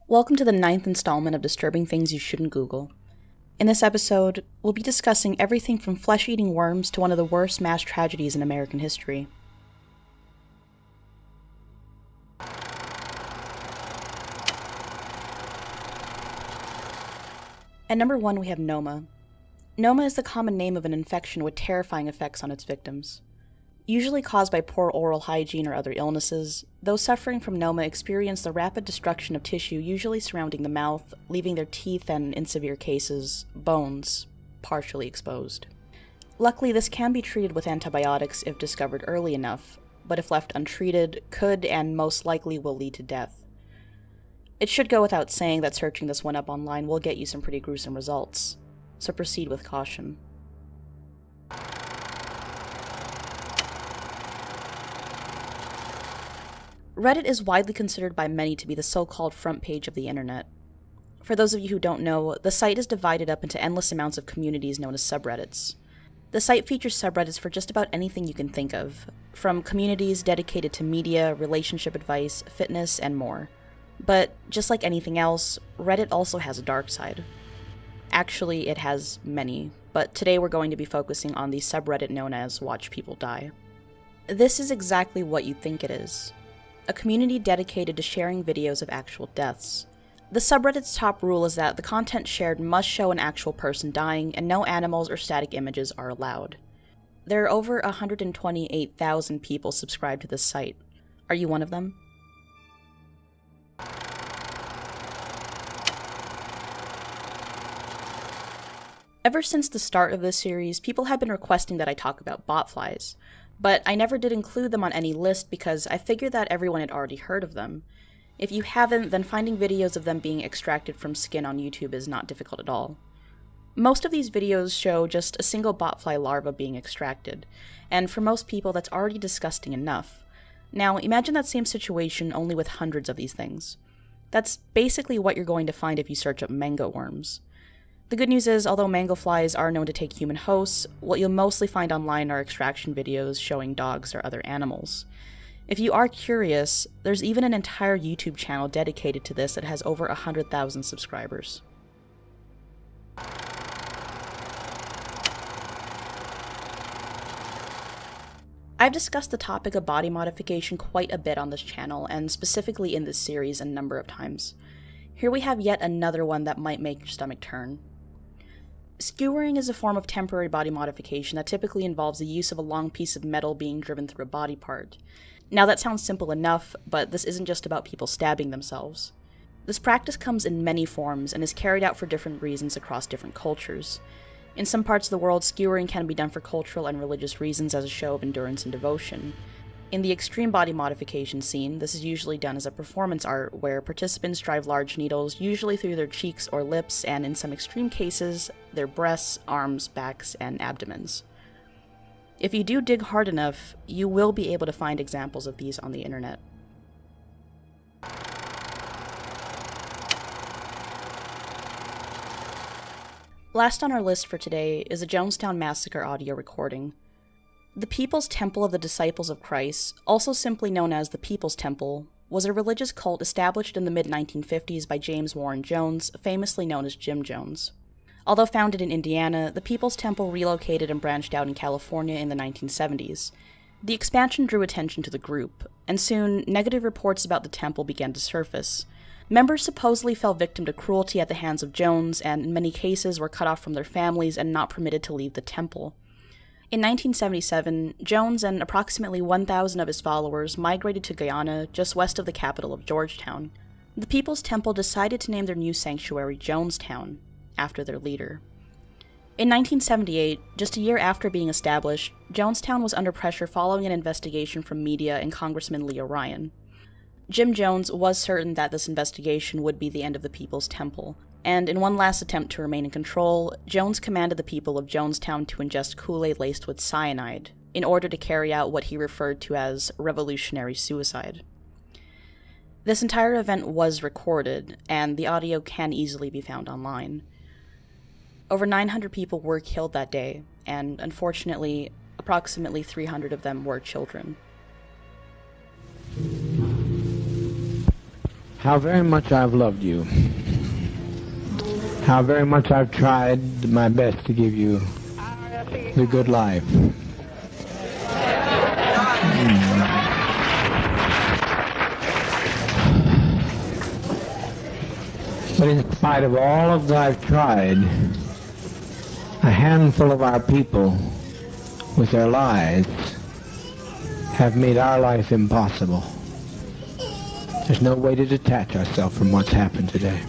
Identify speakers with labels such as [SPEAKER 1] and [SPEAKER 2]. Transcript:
[SPEAKER 1] Welcome to the 9th installment of Disturbing Things You Shouldn't Google. In this episode, we'll be discussing everything from flesh-eating worms to one of the worst mass tragedies in American history. At number 1, we have Noma. Noma is the common name of an infection with terrifying effects on its victims. Usually caused by poor oral hygiene or other illnesses, those suffering from Noma experience the rapid destruction of tissue usually surrounding the mouth, leaving their teeth and, in severe cases, bones partially exposed. Luckily, this can be treated with antibiotics if discovered early enough, but if left untreated, could and most likely will lead to death. It should go without saying that searching this one up online will get you some pretty gruesome results, so proceed with caution. Reddit is widely considered by many to be the so-called front page of the internet. For those of you who don't know, the site is divided up into endless amounts of communities known as subreddits. The site features subreddits for just about anything you can think of, from communities dedicated to media, relationship advice, fitness, and more. But just like anything else, Reddit also has a dark side. Actually, it has many, but today we're going to be focusing on the subreddit known as Watch People Die. This is exactly what you think it is. A community dedicated to sharing videos of actual deaths. The subreddit's top rule is that the content shared must show an actual person dying, and no animals or static images are allowed. There are over 128,000 people subscribed to this site. Are you one of them? Ever since the start of this series, people have been requesting that I talk about botflies. But I never did include them on any list because I figured that everyone had already heard of them. If you haven't, then finding videos of them being extracted from skin on YouTube is not difficult at all. Most of these videos show just a single botfly larva being extracted, and for most people that's already disgusting enough. Now imagine that same situation only with hundreds of these things. That's basically what you're going to find if you search up mango worms. The good news is, although mango flies are known to take human hosts, what you'll mostly find online are extraction videos showing dogs or other animals. If you are curious, there's even an entire YouTube channel dedicated to this that has over 100,000 subscribers. I've discussed the topic of body modification quite a bit on this channel, and specifically in this series a number of times. Here we have yet another one that might make your stomach turn. Skewering is a form of temporary body modification that typically involves the use of a long piece of metal being driven through a body part. Now that sounds simple enough, but this isn't just about people stabbing themselves. This practice comes in many forms and is carried out for different reasons across different cultures. In some parts of the world, skewering can be done for cultural and religious reasons as a show of endurance and devotion. In the extreme body modification scene, this is usually done as a performance art where participants drive large needles, usually through their cheeks or lips, and in some extreme cases, their breasts, arms, backs, and abdomens. If you do dig hard enough, you will be able to find examples of these on the internet. Last on our list for today is the Jonestown Massacre audio recording. The People's Temple of the Disciples of Christ, also simply known as the People's Temple, was a religious cult established in the mid-1950s by James Warren Jones, famously known as Jim Jones. Although founded in Indiana, the People's Temple relocated and branched out in California in the 1970s. The expansion drew attention to the group, and soon, negative reports about the temple began to surface. Members supposedly fell victim to cruelty at the hands of Jones, and in many cases were cut off from their families and not permitted to leave the temple. In 1977, Jones and approximately 1,000 of his followers migrated to Guyana, just west of the capital of Georgetown. The People's Temple decided to name their new sanctuary Jonestown, after their leader. In 1978, just a year after being established, Jonestown was under pressure following an investigation from media and Congressman Leo Ryan. Jim Jones was certain that this investigation would be the end of the People's Temple, and in one last attempt to remain in control, Jones commanded the people of Jonestown to ingest Kool-Aid laced with cyanide, in order to carry out what he referred to as revolutionary suicide. This entire event was recorded, and the audio can easily be found online. Over 900 people were killed that day, and unfortunately, approximately 300 of them were children.
[SPEAKER 2] How very much I've loved you. How very much I've tried my best to give you the good life. But in spite of all of that I've tried, a handful of our people, with their lies, have made our life impossible. There's no way to detach ourselves from what's happened today.